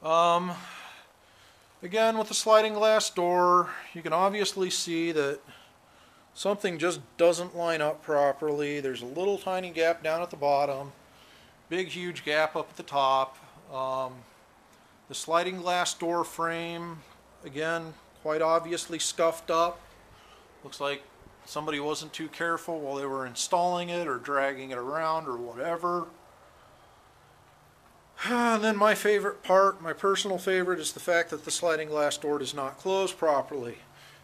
Um, Again, with the sliding glass door, you can obviously see that something just doesn't line up properly. There's a little tiny gap down at the bottom, big huge gap up at the top. The sliding glass door frame, again, quite obviously scuffed up. Looks like somebody wasn't too careful while they were installing it or dragging it around or whatever. And then my favorite part, my personal favorite, is the fact that the sliding glass door does not close properly.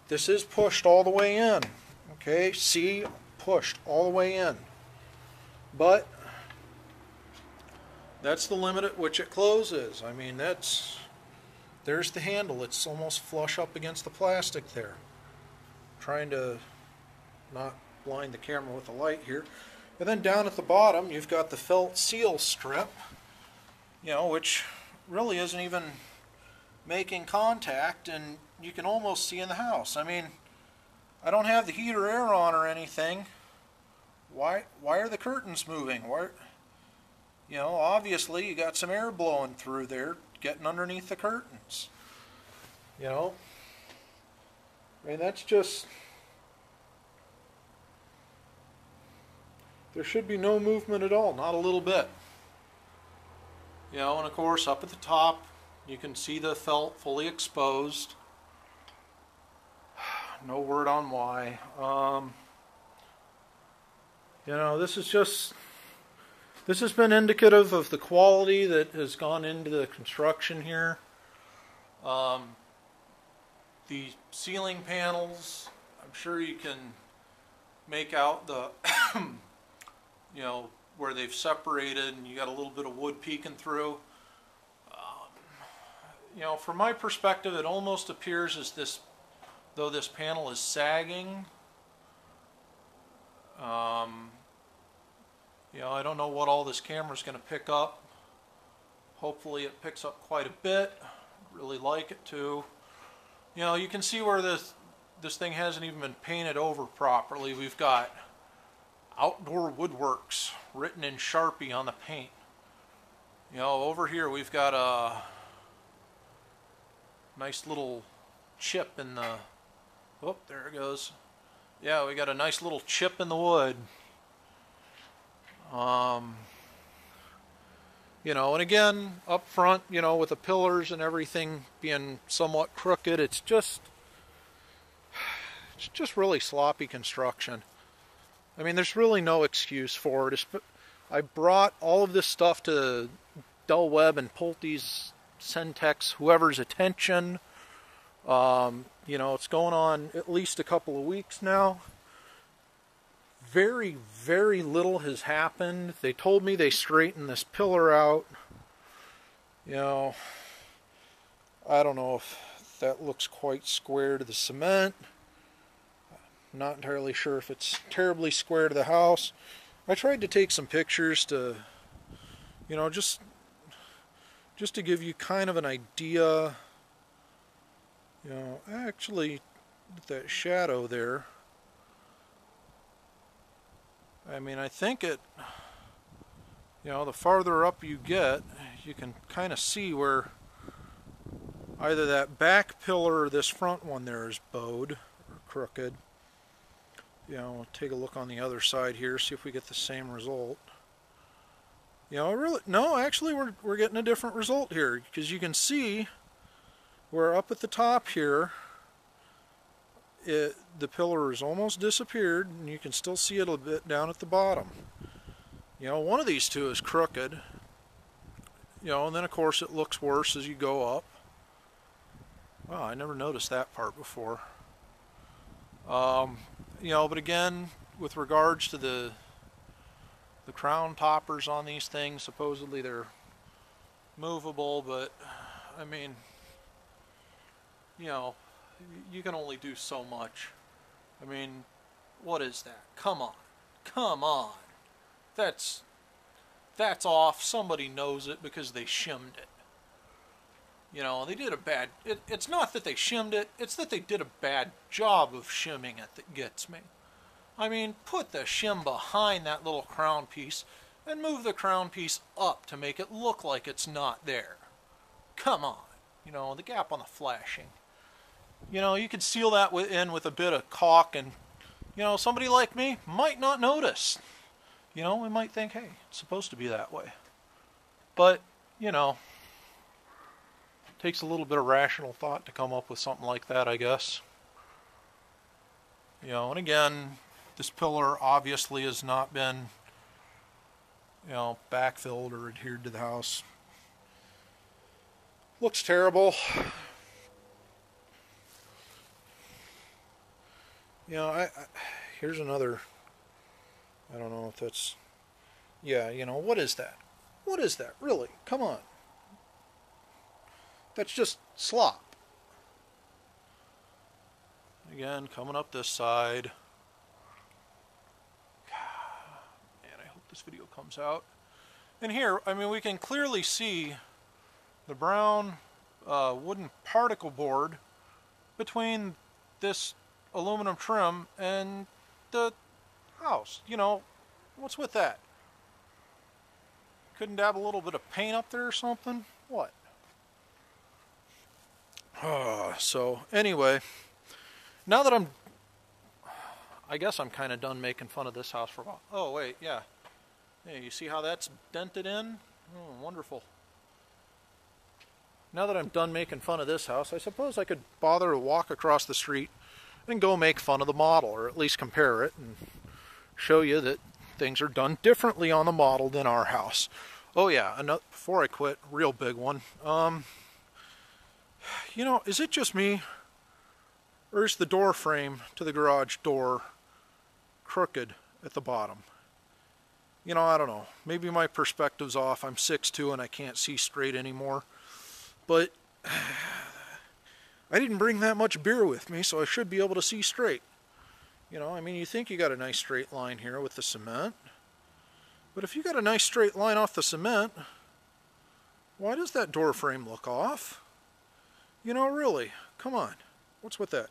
This is pushed all the way in. Okay, see, pushed all the way in. But that's the limit at which it closes. I mean, there's the handle. It's almost flush up against the plastic there. Trying to not blind the camera with the light here. And then down at the bottom, you've got the felt seal strip, which really isn't even making contact, and you can almost see in the house. I mean, I don't have the heat or air on or anything. Why are the curtains moving? Obviously you got some air blowing through there, getting underneath the curtains. I mean, that's just, there should be no movement at all, not a little bit. And of course up at the top you can see the felt fully exposed. No word on why. This has been indicative of the quality that has gone into the construction here. The ceiling panels, I'm sure you can make out the where they've separated, and you got a little bit of wood peeking through. From my perspective, it almost appears as though this panel is sagging. I don't know what all this camera is going to pick up. Hopefully it picks up quite a bit. Really like it to. You can see where this thing hasn't even been painted over properly. We've got Outdoor Woodworks written in Sharpie on the paint. Over here we've got a nice little chip in the, oh, there it goes. Yeah, we got a nice little chip in the wood. And again, up front, with the pillars and everything being somewhat crooked, it's just really sloppy construction. I mean, there's really no excuse for it. I brought all of this stuff to Del-Webb and Pulte's, Centex, whoever's attention. It's going on at least a couple of weeks now. Very, very little has happened. They told me they straightened this pillar out. I don't know if that looks quite square to the cement. Not entirely sure if it's terribly square to the house. I tried to take some pictures to, just to give you kind of an idea. Actually, that shadow there, I mean, I think it, the farther up you get, you can kind of see where either that back pillar or this front one there is bowed or crooked. We'll take a look on the other side here, see if we get the same result. Really, no, actually we're getting a different result here, because you can see where up at the top here, the pillar has almost disappeared, and you can still see it a bit down at the bottom. One of these two is crooked, and then of course it looks worse as you go up. Wow, I never noticed that part before. But again, with regards to the crown toppers on these things, supposedly they're movable, but I mean, you can only do so much. I mean, what is that? Come on. Come on. That's off. Somebody knows it because they shimmed it. They did a bad, it's not that they shimmed it, it's that they did a bad job of shimming it that gets me. I mean, put the shim behind that little crown piece and move the crown piece up to make it look like it's not there. come on. You know, the gap on the flashing. You know, you could seal that in with a bit of caulk, and, you know, somebody like me might not notice. You know, we might think, hey, it's supposed to be that way. But, you know, it takes a little bit of rational thought to come up with something like that, I guess. You know, and again, this pillar obviously has not been, you know, backfilled or adhered to the house. Looks terrible. You know, here's another, I don't know if that's, yeah, you know, what is that? What is that, really? Come on. That's just slop. Again, coming up this side. Man, I hope this video comes out. And here, I mean, we can clearly see the brown wooden particle board between this aluminum trim and the house. You know, what's with that? Couldn't dab a little bit of paint up there or something? What? So anyway, now that I guess I'm kind of done making fun of this house for a while. Oh wait, yeah. Hey, you see how that's dented in? Oh, wonderful. Now that I'm done making fun of this house, I suppose I could bother to walk across the street and go make fun of the model, or at least compare it and show you that things are done differently on the model than our house. Oh yeah, before I quit, real big one. You know, is it just me, or is the door frame to the garage door crooked at the bottom? You know, I don't know. Maybe my perspective's off. I'm 6'2" and I can't see straight anymore. But I didn't bring that much beer with me, so I should be able to see straight. You know, I mean, you think you got a nice straight line here with the cement. But if you got a nice straight line off the cement, why does that door frame look off? You know, really, come on. What's with that?